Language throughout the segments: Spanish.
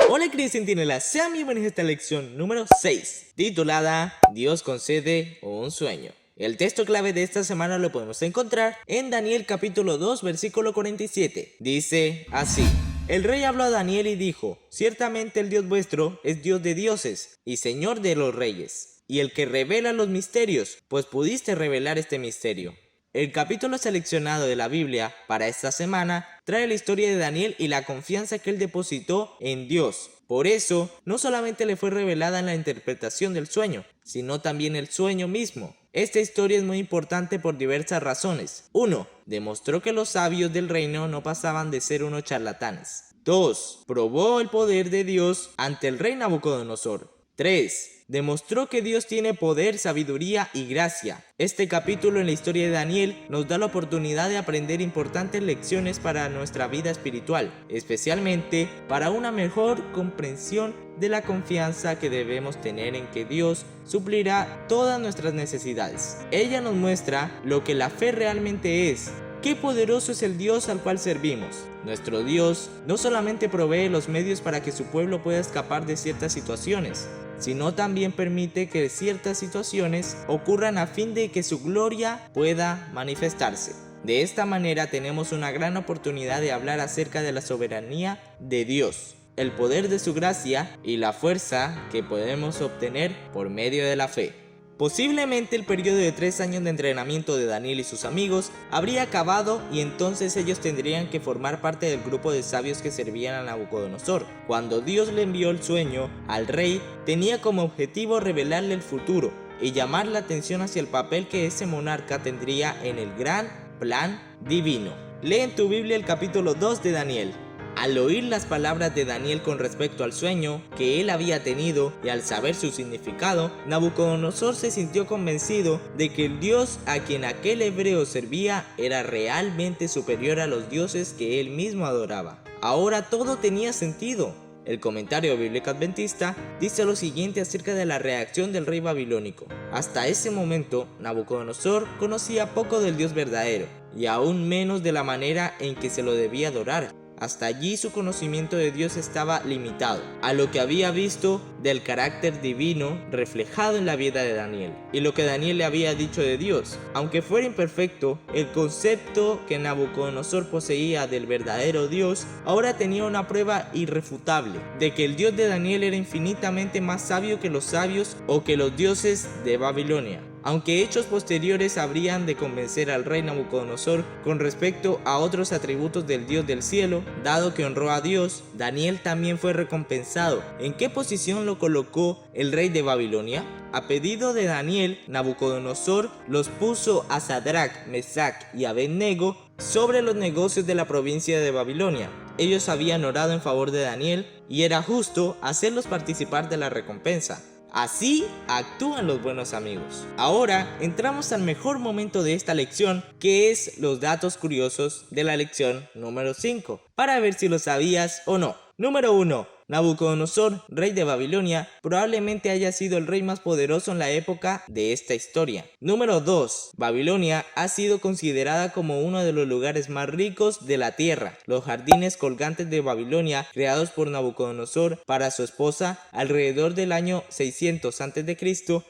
Hola queridos centinelas, sean bienvenidos a esta lección número 6, titulada Dios concede un sueño. El texto clave de esta semana lo podemos encontrar en Daniel capítulo 2 versículo 47. Dice así: el rey habló a Daniel y dijo: ciertamente el Dios vuestro es Dios de dioses y Señor de los reyes, y el que revela los misterios, pues pudiste revelar este misterio. El capítulo seleccionado de la Biblia para esta semana trae la historia de Daniel y la confianza que él depositó en Dios. Por eso, no solamente le fue revelada en la interpretación del sueño, sino también el sueño mismo. Esta historia es muy importante por diversas razones. 1. Demostró que los sabios del reino no pasaban de ser unos charlatanes. 2. Probó el poder de Dios ante el rey Nabucodonosor. 3. Demostró que Dios tiene poder, sabiduría y gracia. Este capítulo en la historia de Daniel nos da la oportunidad de aprender importantes lecciones para nuestra vida espiritual, especialmente para una mejor comprensión de la confianza que debemos tener en que Dios suplirá todas nuestras necesidades. Ella nos muestra lo que la fe realmente es. ¡Qué poderoso es el Dios al cual servimos! Nuestro Dios no solamente provee los medios para que su pueblo pueda escapar de ciertas situaciones, sino también permite que ciertas situaciones ocurran a fin de que su gloria pueda manifestarse. De esta manera tenemos una gran oportunidad de hablar acerca de la soberanía de Dios, el poder de su gracia y la fuerza que podemos obtener por medio de la fe. Posiblemente el periodo de 3 años de entrenamiento de Daniel y sus amigos habría acabado y entonces ellos tendrían que formar parte del grupo de sabios que servían a Nabucodonosor. Cuando Dios le envió el sueño al rey, tenía como objetivo revelarle el futuro y llamar la atención hacia el papel que ese monarca tendría en el gran plan divino. Lee en tu Biblia el capítulo 2 de Daniel. Al oír las palabras de Daniel con respecto al sueño que él había tenido y al saber su significado, Nabucodonosor se sintió convencido de que el Dios a quien aquel hebreo servía era realmente superior a los dioses que él mismo adoraba. Ahora todo tenía sentido. El comentario bíblico adventista dice lo siguiente acerca de la reacción del rey babilónico. Hasta ese momento, Nabucodonosor conocía poco del Dios verdadero y aún menos de la manera en que se lo debía adorar. Hasta allí su conocimiento de Dios estaba limitado a lo que había visto del carácter divino reflejado en la vida de Daniel y lo que Daniel le había dicho de Dios. Aunque fuera imperfecto, el concepto que Nabucodonosor poseía del verdadero Dios ahora tenía una prueba irrefutable de que el Dios de Daniel era infinitamente más sabio que los sabios o que los dioses de Babilonia. Aunque hechos posteriores habrían de convencer al rey Nabucodonosor con respecto a otros atributos del Dios del cielo, dado que honró a Dios, Daniel también fue recompensado. ¿En qué posición lo colocó el rey de Babilonia? A pedido de Daniel, Nabucodonosor los puso a Sadrach, Mesach y Abednego sobre los negocios de la provincia de Babilonia. Ellos habían orado en favor de Daniel y era justo hacerlos participar de la recompensa. Así actúan los buenos amigos. Ahora entramos al mejor momento de esta lección, que es los datos curiosos de la lección número 5, para ver si lo sabías o no. Número 1. Nabucodonosor, rey de Babilonia, probablemente haya sido el rey más poderoso en la época de esta historia. Número 2. Babilonia ha sido considerada como uno de los lugares más ricos de la tierra. Los jardines colgantes de Babilonia, creados por Nabucodonosor para su esposa alrededor del año 600 a.C.,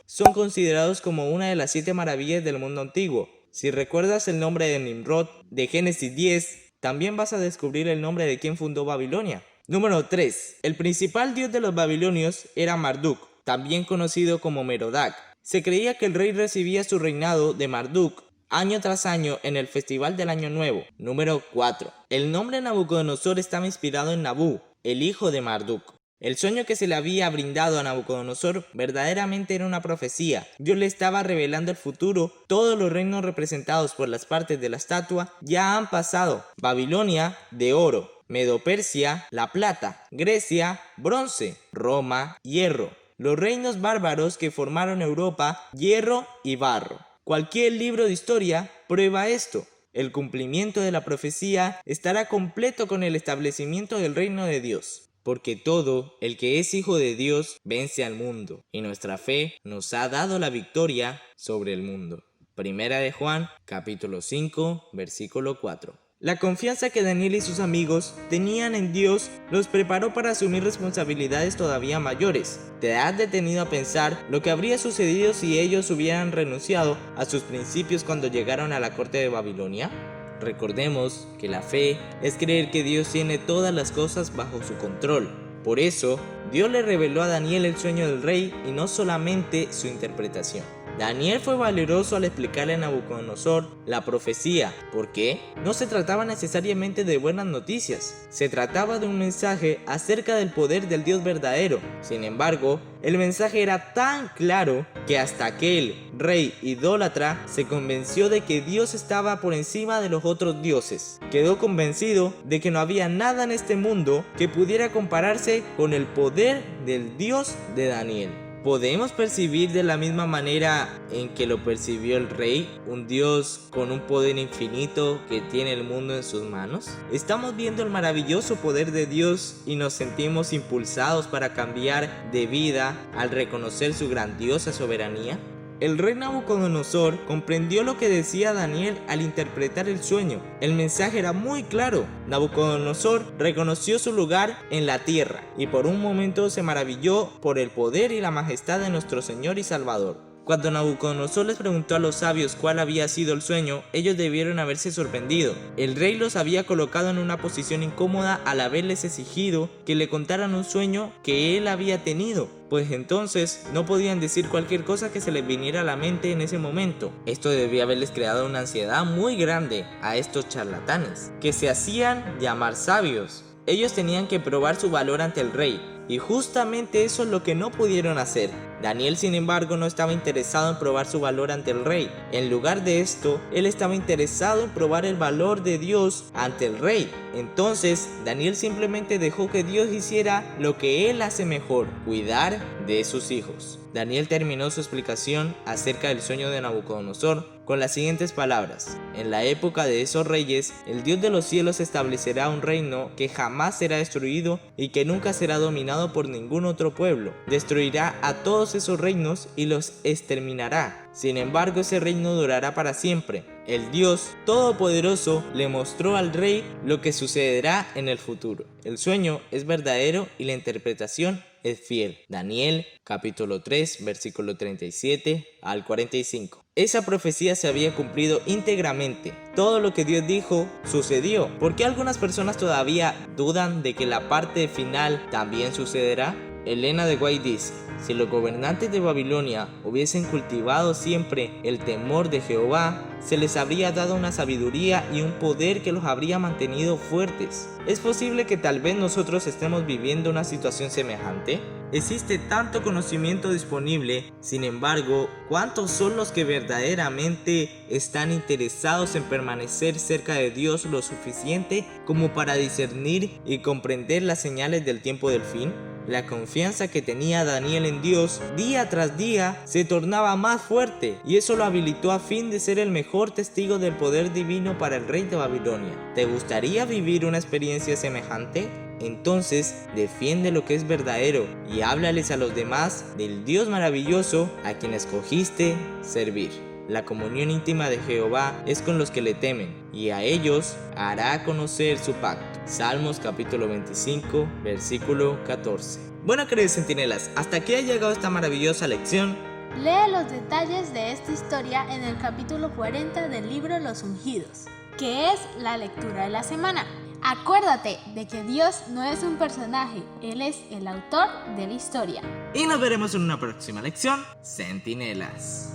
son considerados como una de las 7 maravillas del mundo antiguo. Si recuerdas el nombre de Nimrod de Génesis 10, también vas a descubrir el nombre de quien fundó Babilonia. Número 3. El principal dios de los babilonios era Marduk, también conocido como Merodach. Se creía que el rey recibía su reinado de Marduk año tras año en el festival del Año Nuevo. Número 4. El nombre Nabucodonosor estaba inspirado en Nabú, el hijo de Marduk. El sueño que se le había brindado a Nabucodonosor verdaderamente era una profecía. Dios le estaba revelando el futuro. Todos los reinos representados por las partes de la estatua ya han pasado. Babilonia, de oro. Medo-Persia, la plata. Grecia, bronce. Roma, hierro. Los reinos bárbaros que formaron Europa, hierro y barro. Cualquier libro de historia prueba esto. El cumplimiento de la profecía estará completo con el establecimiento del reino de Dios. Porque todo el que es hijo de Dios vence al mundo, y nuestra fe nos ha dado la victoria sobre el mundo. Primera de Juan, capítulo 5, versículo 4. La confianza que Daniel y sus amigos tenían en Dios los preparó para asumir responsabilidades todavía mayores. ¿Te has detenido a pensar lo que habría sucedido si ellos hubieran renunciado a sus principios cuando llegaron a la corte de Babilonia? Recordemos que la fe es creer que Dios tiene todas las cosas bajo su control. Por eso, Dios le reveló a Daniel el sueño del rey y no solamente su interpretación. Daniel fue valeroso al explicarle a Nabucodonosor la profecía, porque no se trataba necesariamente de buenas noticias, se trataba de un mensaje acerca del poder del Dios verdadero. Sin embargo, el mensaje era tan claro que hasta aquel rey idólatra se convenció de que Dios estaba por encima de los otros dioses. Quedó convencido de que no había nada en este mundo que pudiera compararse con el poder del Dios de Daniel. ¿Podemos percibir de la misma manera en que lo percibió el rey, un Dios con un poder infinito que tiene el mundo en sus manos? ¿Estamos viendo el maravilloso poder de Dios y nos sentimos impulsados para cambiar de vida al reconocer su grandiosa soberanía? El rey Nabucodonosor comprendió lo que decía Daniel al interpretar el sueño. El mensaje era muy claro. Nabucodonosor reconoció su lugar en la tierra y por un momento se maravilló por el poder y la majestad de nuestro Señor y Salvador. Cuando Nabucodonosor les preguntó a los sabios cuál había sido el sueño, ellos debieron haberse sorprendido. El rey los había colocado en una posición incómoda al haberles exigido que le contaran un sueño que él había tenido, pues entonces no podían decir cualquier cosa que se les viniera a la mente en ese momento. Esto debía haberles creado una ansiedad muy grande a estos charlatanes, que se hacían llamar sabios. Ellos tenían que probar su valor ante el rey, y justamente eso es lo que no pudieron hacer. Daniel, sin embargo, no estaba interesado en probar su valor ante el rey. En lugar de esto, él estaba interesado en probar el valor de Dios ante el rey. Entonces, Daniel simplemente dejó que Dios hiciera lo que él hace mejor: cuidar de sus hijos. Daniel terminó su explicación acerca del sueño de Nabucodonosor con las siguientes palabras: en la época de esos reyes, el Dios de los cielos establecerá un reino que jamás será destruido y que nunca será dominado por ningún otro pueblo. Destruirá a todos esos reinos y los exterminará. Sin embargo, ese reino durará para siempre. El Dios Todopoderoso le mostró al rey lo que sucederá en el futuro. El sueño es verdadero y la interpretación es fiel. Daniel capítulo 3 versículo 37 al 45. Esa profecía se había cumplido íntegramente. Todo lo que Dios dijo sucedió. ¿Por qué algunas personas todavía dudan de que la parte final también sucederá? Elena de White dice: si los gobernantes de Babilonia hubiesen cultivado siempre el temor de Jehová, se les habría dado una sabiduría y un poder que los habría mantenido fuertes. ¿Es posible que tal vez nosotros estemos viviendo una situación semejante? Existe tanto conocimiento disponible, sin embargo, ¿cuántos son los que verdaderamente están interesados en permanecer cerca de Dios lo suficiente como para discernir y comprender las señales del tiempo del fin? La confianza que tenía Daniel en Dios día tras día se tornaba más fuerte, y eso lo habilitó a fin de ser el mejor testigo del poder divino para el rey de Babilonia. ¿Te gustaría vivir una experiencia semejante? Entonces defiende lo que es verdadero y háblales a los demás del Dios maravilloso a quien escogiste servir. La comunión íntima de Jehová es con los que le temen, y a ellos hará conocer su pacto. Salmos capítulo 25, versículo 14. Bueno, queridos centinelas, hasta aquí ha llegado esta maravillosa lección. Lee los detalles de esta historia en el capítulo 40 del libro Los Ungidos, que es la lectura de la semana. Acuérdate de que Dios no es un personaje, Él es el autor de la historia. Y nos veremos en una próxima lección, centinelas.